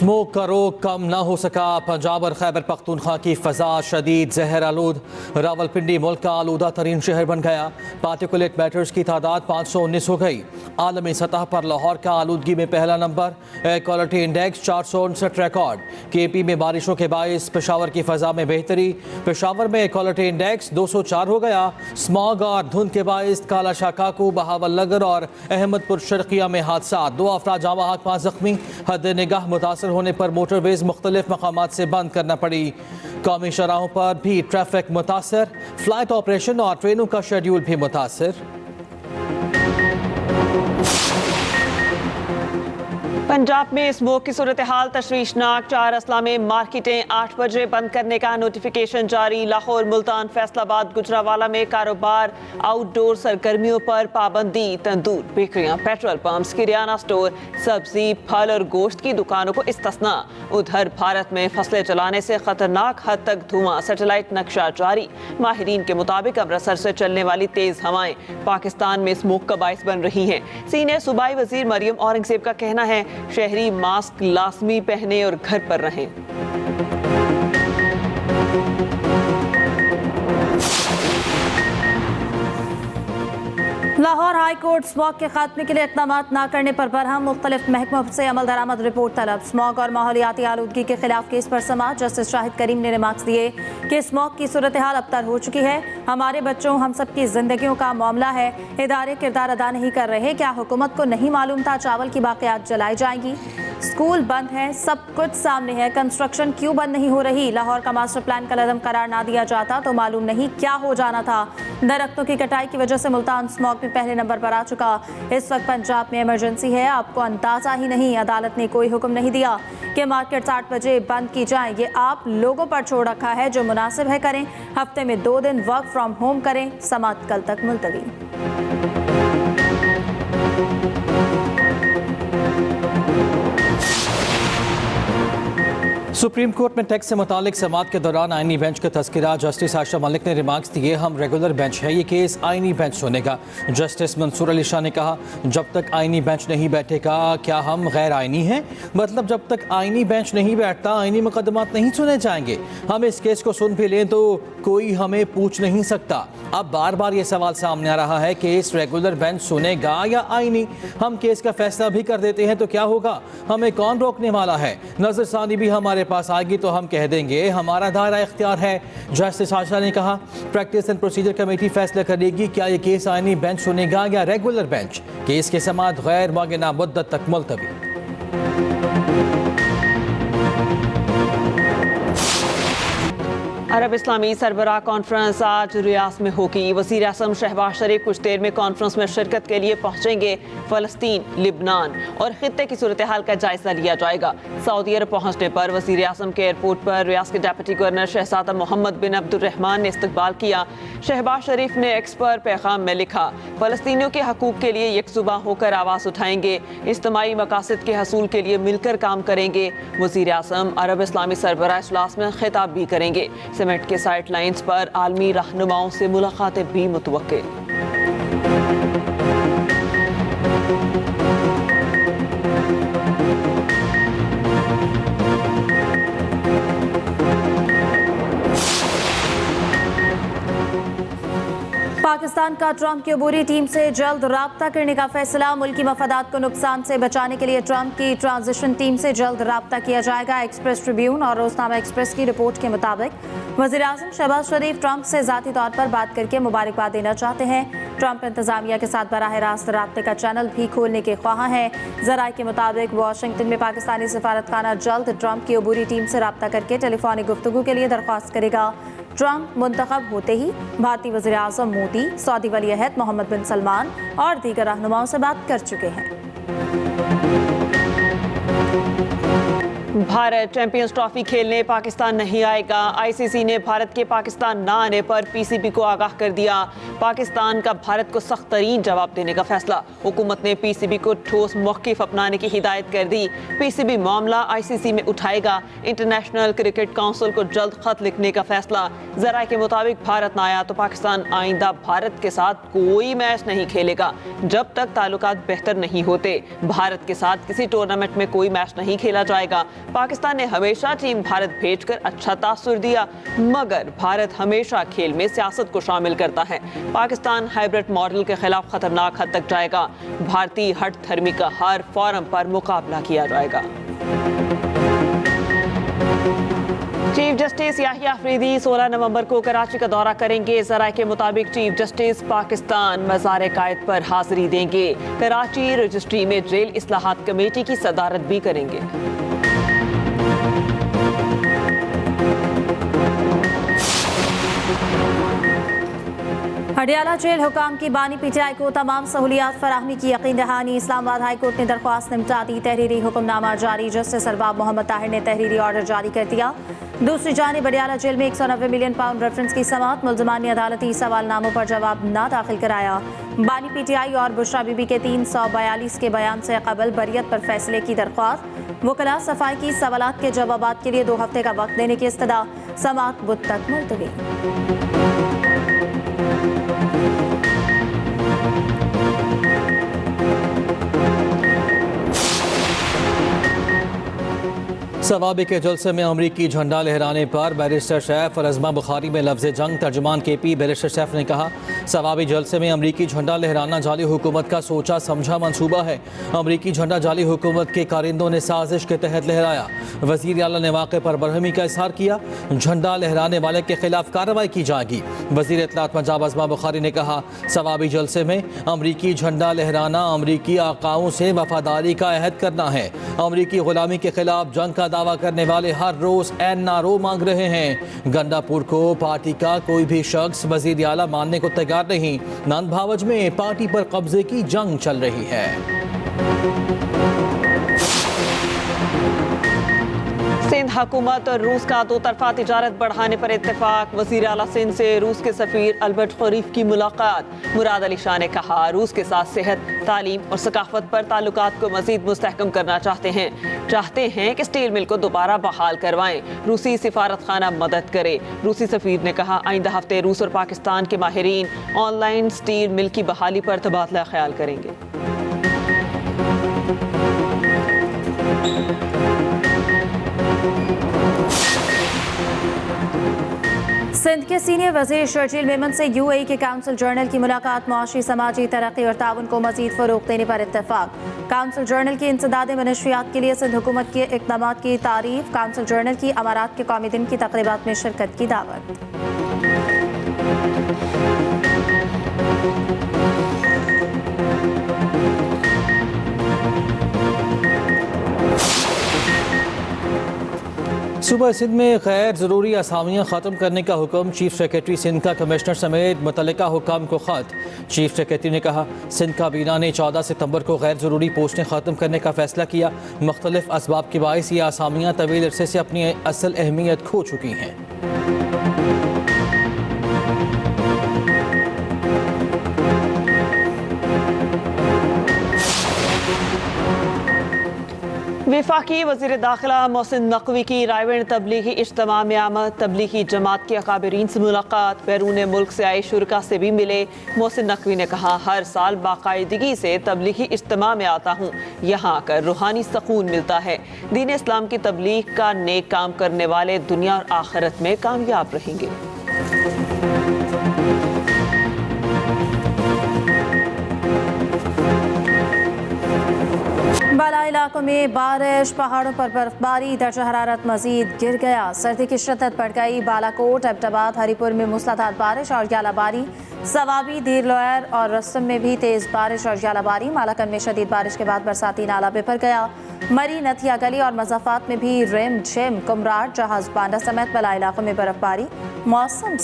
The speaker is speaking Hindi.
स्मोक का रोग कम न हो सका। पंजाब और खैबर पख्तूनख्वा की फ़ज़ा शदीद जहर आलूद। रावलपिंडी मुल्क का आलूदा तरीन शहर बन गया। पार्टिकुलेट मैटर्स की तादाद 519 हो गई। आलमी सतह पर लाहौर का आलूदगी में पहला number. Air quality index 459 record. KP में बारिशों के बायस पेशावर की फ़ज़ा में बेहतरी। पेशावर में एयर क्वालिटी इंडेक्स 204 हो गया। स्मॉग और धुंध के बायस काला शाकाकू, बहावल नगर और अहमदपुर शर्किया में हादसा। 2 अफराद जाँ बहक, 5 जख्मी। हद निगाह मुतासर होने पर मोटरवेज मुख्तलिफ मकामात से बंद करना पड़ी। कौमी शराहों पर भी ट्रैफिक मुतासर। फ्लाइट ऑपरेशन और ट्रेनों का शेड्यूल भी मुतासर। पंजाब में स्मोक की सूरत हाल तशवीशनाक। 4 अजला में मार्केटें 8 बजे बंद करने का नोटिफिकेशन जारी। लाहौर, मुल्तान, फैसलाबाद, गुजरावाला में कारोबार, आउटडोर सरगर्मियों पर पाबंदी। तंदूर, बेकरियां, पेट्रोल पंप्स, किराना स्टोर, सब्जी, फल और गोश्त की दुकानों को इस्तिस्ना। उधर भारत में फसलें चलाने से खतरनाक हद तक धुआं। सैटेलाइट नक्शा जारी। माहिरीन के मुताबिक अमृतसर से चलने वाली तेज हवाएं पाकिस्तान में स्मोक का बाइस बन रही हैं। सीनियर सूबाई वजीर मरियम औरंगजेब का कहना है शहरी मास्क लाजमी पहने और घर पर रहें। लाहौर हाई कोर्ट स्मॉग के खात्मे के लिए इकदाम न करने पर बरहम। मुख्तलिफ महकमों से अमल दरामद रिपोर्ट तलब। स्मॉग और माहौलियाती आलूदगी के खिलाफ केस पर समाअत। जस्टिस शाहिद करीम ने रिमार्क्स दिए कि स्मॉग की सूरत हाल अबतर हो चुकी है। हमारे बच्चों, हम सब की जिंदगियों का मामला है। इदारे किरदार अदा नहीं कर रहे। क्या हुकूमत को नहीं मालूम था चावल की बाक़ियात जलाई जाएंगी? स्कूल बंद है, सब कुछ सामने है। कंस्ट्रक्शन क्यों बंद नहीं हो रही? लाहौर का मास्टर प्लान कल अदम करार ना दिया जाता तो मालूम नहीं क्या हो जाना था। दरख्तों की कटाई की वजह से मुल्तान स्मॉग में पहले नंबर पर आ चुका। इस वक्त पंजाब में इमरजेंसी है। आपको अंदाजा ही नहीं, अदालत ने कोई हुक्म नहीं दिया कि मार्केट 8 बजे बंद की जाए। ये आप लोगों पर छोड़ रखा है। जो मुनासिब है करें। हफ्ते में 2 दिन वर्क फ्रॉम होम करें। समाअत कल तक मुलतवी। सुप्रीम कोर्ट में टैक्स से मुतालिक समाअत के दौरान आईनी बेंच का तस्करा। जस्टिस आयशा मलिक ने रिमार्क्स दिए, हम रेगुलर बेंच है, ये केस आईनी बेंच सुनेगा। जस्टिस मंसूर अली शाह ने कहा, जब तक आईनी बेंच नहीं बैठेगा क्या हम गैर आईनी हैं? मतलब जब तक आईनी बेंच नहीं बैठता आईनी मुकदमात नहीं सुने जाएंगे। हम इस केस को सुन भी लें तो कोई हमें पूछ नहीं सकता। अब बार बार ये सवाल सामने आ रहा है, केस रेगुलर बेंच सुनेगा या आईनी? हम केस का फैसला भी कर देते हैं तो क्या होगा? हमें कौन रोकने वाला है? नजरसानी भी हमारे पास आएगी तो हम कह देंगे हमारा दायरा इख्तियार है। जस्टिस आशा ने कहा, प्रैक्टिस एंड प्रोसीजर कमेटी फैसला करेगी क्या ये केस आईनी बेंच सुनेगा या रेगुलर बेंच। केस की समाअत गैर मुअय्यना मुद्दत तक मुलतवी। अरब इस्लामी सरबराह कॉन्फ्रेंस आज रियाद में होगी। वज़ीर आज़म शहबाज शरीफ कुछ देर में कॉन्फ्रेंस में शिरकत के लिए पहुंचेंगे। फ़लस्तीन, लिबनान और खित्ते की सूरत हाल का जायजा लिया जाएगा। सऊदी अरब पहुंचने पर वज़ीर आज़म के एयरपोर्ट पर रियाद के डिप्टी गवर्नर शहजादा मोहम्मद बिन अब्दुर्रहमान ने इस्तकबाल किया। शहबाज शरीफ ने एक्स पर पैगाम में लिखा, फ़लस्तीनियों के हकूक़ के लिए यकजुबा होकर आवाज़ उठाएंगे, इज्तिमाई मकासद के हसूल के लिए मिलकर काम करेंगे। वज़ीर आज़म अरब इस्लामी सरबराह इजलास में खिताब भी करेंगे। समिट के साइड लाइन्स पर आलमी रहनुमाओं से मुलाकातें भी मुतवक्किल। पाकिस्तान का ट्रंप की अबूरी टीम से जल्द राब्ता करने का फैसला। मुल्की मफादात को नुकसान से बचाने के लिए ट्रंप की ट्रांजिशन टीम से जल्द राब्ता किया जाएगा। एक्सप्रेस ट्रिब्यून और रोजनामा एक्सप्रेस की रिपोर्ट के मुताबिक वज़ीर आज़म शहबाज शरीफ ट्रंप से ज़ाती तौर पर बात करके मुबारकबाद देना चाहते हैं। ट्रंप इंतजामिया के साथ बराह रास्त राब्ते का चैनल भी खोलने के ख्वाह हैं। ज़राए के मुताबिक वाशिंगटन में पाकिस्तानी सफारतखाना जल्द ट्रंप की अबूरी टीम से राब्ता करके टेलीफोनिक गुफ्तगू के लिए दरख्वास्त करेगा। ट्रंप मुंतखब होते ही भारतीय वज़ीर आज़म मोदी, सऊदी वली अहद मोहम्मद बिन सलमान और दीगर रहनुमाओं से बात कर चुके हैं। भारत चैंपियंस ट्रॉफी खेलने पाकिस्तान नहीं आएगा। ICC ने भारत के पाकिस्तान ना आने पर PCB को आगाह कर दिया। पाकिस्तान का भारत को सख्त तरीन जवाब देने का फैसला। हुकूमत ने PCB को ठोस मौक़िफ़ अपनाने की हिदायत कर दी। PCB मामला ICC में उठाएगा। इंटरनेशनल क्रिकेट काउंसिल को जल्द खत लिखने का फैसला। ज़राए के मुताबिक भारत ना आया तो पाकिस्तान आइंदा भारत के साथ कोई मैच नहीं खेलेगा जब तक ताल्लुकात बेहतर नहीं होते। भारत के साथ किसी टूर्नामेंट में कोई मैच नहीं खेला जाएगा। पाकिस्तान ने हमेशा टीम भारत भेजकर अच्छा तासुर दिया, मगर भारत हमेशा खेल में सियासत को शामिल करता है। पाकिस्तान हाइब्रिड मॉडल के खिलाफ खतरनाक हद तक जाएगा। भारतीय हट धर्मी का हर फोरम पर मुकाबला किया जाएगा। चीफ जस्टिस याहिया अफरीदी 16 नवंबर को कराची का दौरा करेंगे। ज़राए के मुताबिक चीफ जस्टिस पाकिस्तान मज़ार कायद पर हाजिरी देंगे। कराची रजिस्ट्री में जेल इस्लाहात कमेटी की सदारत भी करेंगे। हडियाला जेल हुकाम की बानी पीटीआई को तमाम सहूलियात फराहमी की यकीन दहानी। इस्लामाबाद हाई कोर्ट ने दरख्वास्त निपटा दी। तहरीरी हुक्मनामा जारी। जस्टिस अरबाब मोहम्मद ताहिर ने तहरीरी ऑर्डर जारी कर दिया। दूसरी जानिब हडियाला जेल में 190 मिलियन पाउंड रेफरेंस की समाअत। मुल्ज़िमान ने अदालती सवालनामों पर जवाब न दाखिल कराया। बानी पीटीआई और बुशरा बीबी के 342 के बयान से कबल बरियत पर फैसले की दरख्वास्त। वकला सफाई की सवालात के जवाबात के लिए 2 हफ्ते का वक्त देने की इस्तदा। समाअत बुध तक मुलतवी। सवाबी के जलसे में अमरीकी झंडा लहराने पर बैरिस्टर सैफ और अज़मा बुखारी में लफ्ज़ जंग। तर्जुमान KP बैरिस्टर सैफ ने कहा, सवाबी जलसे में अमरीकी झंडा लहराना जाली हुकूमत का सोचा समझा मंसूबा है। अमरीकी झंडा जाली हुकूमत के कारिंदों ने साजिश के तहत लहराया। वज़ीर आला ने वाक़े पर बरहमी का इज़हार किया। झंडा लहराने वाले के खिलाफ कार्रवाई की जाएगी। वज़ीर इत्तलात पंजाब अज़मा बुखारी ने कहा, सवाबी जलसे में अमरीकी झंडा लहराना अमरीकी आकाओं से वफादारी का अहद करना है। अमरीकी गुलामी के खिलाफ जंग का दावा करने वाले हर रोज NRO मांग रहे हैं। गंडापुर को पार्टी का कोई भी शख्स वज़ीर आला मानने को तैयार नहीं। नंद भावज में पार्टी पर कब्जे की जंग चल रही है। सिंध हुकूमत और रूस का 2 तरफा तिजारत बढ़ाने पर इत्तेफाक। वज़ीर आला सिंध से रूस के सफ़ीर अल्बर्ट ख़रीफ की मुलाकात। मुराद अली शाह ने कहा, रूस के साथ सेहत, तालीम और सकाफत पर ताल्लुकात को मज़ीद मुस्तहकम करना चाहते हैं कि स्टील मिल को दोबारा बहाल करवाएं। रूसी सिफारत खाना मदद करे। रूसी सफ़ीर ने कहा, आइंदा हफ्ते रूस और पाकिस्तान के माहिरीन ऑनलाइन स्टील मिल की बहाली पर तबादला ख्याल करेंगे। सिंध के सीनियर वज़ीर शर्जील मेमन से UAE के काउंसिल जर्नल की मुलाकात। मुआशी समाजी तरक्की और ताउन को मज़ीद फ़रोग़ देने पर इत्तेफाक। काउंसिल जर्नल की इंसदाद मनशियात के लिए सिंध हुकूमत के इक़दामात की तारीफ। काउंसिल जर्नल की अमारात के कौमी दिन की तक़रीबात में शिरकत की दावत। सूबा सिंध में गैर ज़रूरी असामियाँ ख़त्म करने का हुक्म। चीफ सेक्रेटरी सिंध का कमिश्नर समेत मुतल्लिका हुकाम को ख़त। चीफ सेक्रेटरी ने कहा, सिंध काबीना ने 14 सितंबर को गैर ज़रूरी पोस्टें ख़त्म करने का फ़ैसला किया। मुख्तलिफ असबाब के बाइस ये असामियाँ तवील अरसे से अपनी असल अहमियत खो चुकी हैं। वफाकी वज़ीर दाखिला मोहसिन नकवी की रायवेंड तबलीगी इज्तिमा में आमद। तबलीगी जमात के अकाबरीन से मुलाकात। बैरून मुल्क से आए शुरका से भी मिले। मोहसिन नकवी ने कहा, हर साल बाकायदगी से तबलीगी इज्तिमा में आता हूँ। यहाँ आकर रूहानी सुकून मिलता है। दीन इस्लाम की तबलीग का नेक काम करने वाले दुनिया और आखिरत में कामयाब रहेंगे। बाला इलाकों में बारिश, पहाड़ों पर बर्फबारी। दर्जा हरारत मजीद गिर गया। सर्दी की शिद्दत बढ़ गई। बालाकोट, एबटाबाद, हरिपुर में मूसलाधार बारिश और यालाबारी। सवाबी, दीर लोयर और रस्तम में भी तेज बारिश और यालाबारी। मालाकन में शदीद बारिश के बाद बरसाती नाला बिफर गया। मरी, नथिया गली और मज़ाफात में भी रिम झिम, कुमरार, जहाज बांडा समेत बाला इलाकों में बर्फबारी। मौसम सर्द